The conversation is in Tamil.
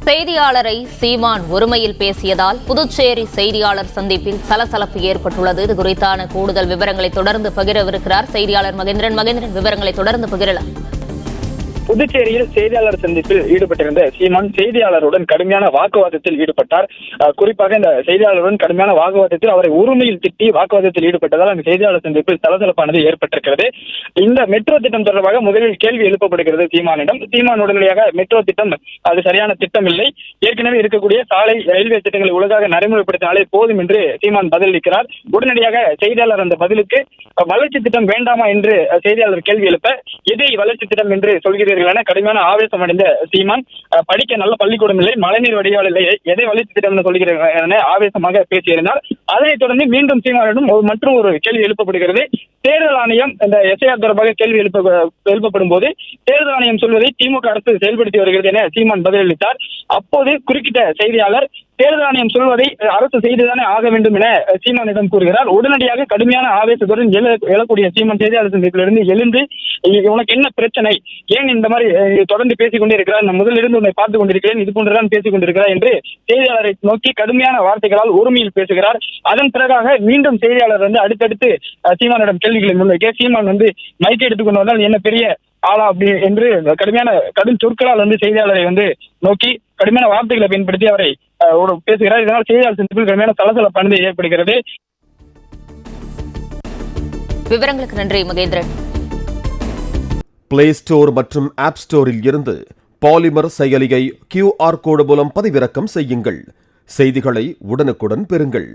செய்தியாளரை சீமான் ஒருமையில் பேசியதால் புதுச்சேரி செய்தியாளர் சந்திப்பில் சலசலப்பு ஏற்பட்டுள்ளது. இது குறித்தான கூடுதல் விவரங்களை தொடர்ந்து பகிரவிருக்கிறார் செய்தியாளர் மகேந்திரன். விவரங்களை தொடர்ந்து பகிரலாம். புதுச்சேரியில் செய்தியாளர் சந்திப்பில் ஈடுபட்டிருந்த சீமான் செய்தியாளருடன் கடுமையான வாக்குவாதத்தில் ஈடுபட்டார். குறிப்பாக இந்த செய்தியாளருடன் கடுமையான வாக்குவாதத்தில் அவரை உரிமையில் திட்டி வாக்குவாதத்தில் ஈடுபட்டதால் அந்த செய்தியாளர் சந்திப்பில் சலசலப்பானது ஏற்பட்டிருக்கிறது. இந்த மெட்ரோ திட்டம் தொடர்பாக முதலில் கேள்வி எழுப்பப்படுகிறது சீமானிடம். சீமான் உடனடியாக மெட்ரோ திட்டம் அது சரியான திட்டம் இல்லை, ஏற்கனவே இருக்கக்கூடிய சாலை ரயில்வே திட்டங்களை ஒழுங்காக நடைமுறைப்படுத்தினாலே போதும் என்று சீமான் பதிலளிக்கிறார். உடனடியாக செய்தியாளர் அந்த பதிலுக்கு வளர்ச்சி திட்டம் வேண்டாமா என்று செய்தியாளர் கேள்வி எழுப்ப, எதை வளர்ச்சி திட்டம் என்று சொல்கிறீர்கள் என கடுமையான ஆவேசம் அடைந்த சீமான், படிக்க நல்ல பள்ளிக்கூடம் இல்லை, மழைநீர் வடிகால் இல்லை, எதை வளர்ச்சி திட்டம் என்று சொல்கிறீர்கள் என ஆவேசமாக பேசியிருந்தார். அதனைத் தொடர்ந்து மீண்டும் சீமானிடம் மற்றும் ஒரு கேள்வி எழுப்பப்படுகிறது. தேர்தல் ஆணையம் இந்த எஸ்ஐஆர் தொடர்பாக கேள்வி எழுப்பப்படும் போது தேர்தல் ஆணையம் சொல்வதை திமுக அரசு செயல்படுத்தி வருகிறது என சீமான் பதிலளித்தார். அப்போது குறுக்கிட்ட செய்தியாளர், தேர்தல் ஆணையம் சொல்வதை அரசு செய்துதானே ஆக வேண்டும் என சீமானிடம் கூறுகிறார். உடனடியாக கடுமையான ஆவேசத்துடன் எழக்கூடிய சீமான் செய்தியாளர் சந்திப்பிலிருந்து எழுந்து, உனக்கு என்ன பிரச்சனை, ஏன் இந்த மாதிரி தொடர்ந்து பேசிக் கொண்டே இருக்கிறார், நான் முதலிருந்து உன்னை பார்த்துக் கொண்டிருக்கிறேன், இது போன்றுதான் பேசிக் கொண்டிருக்கிறார் என்று செய்தியாளரை நோக்கி கடுமையான வார்த்தைகளால் ஒருமையில் பேசுகிறார். அதன் பிறகாக மீண்டும் செய்தியாளர் அடுத்தடுத்து சீமானிடம் கேள்விகளை முன்வைக்க, சீமான் மைக்கை எடுத்துக்கொண்டு வந்தால் என்ன பெரிய ஆளா அப்படி என்று கடும் சொற்களால் செய்தியாளரை நோக்கி கடுமையான வார்த்தைகளை பயன்படுத்தி அவரை பேசுகிறார். இதனால் செய்தியாளர் சந்திப்பில் கடுமையான சலசலப்பானது ஏற்படுகிறது. விவரங்களுக்கு நன்றி மகேந்திரன். பிளே ஸ்டோர் மற்றும் ஆப் ஸ்டோரில் இருந்து பாலிமர் செயலியை QR கோடு மூலம் பதிவிறக்கம் செய்யுங்கள். செய்திகளை உடனுக்குடன் பெறுங்கள்.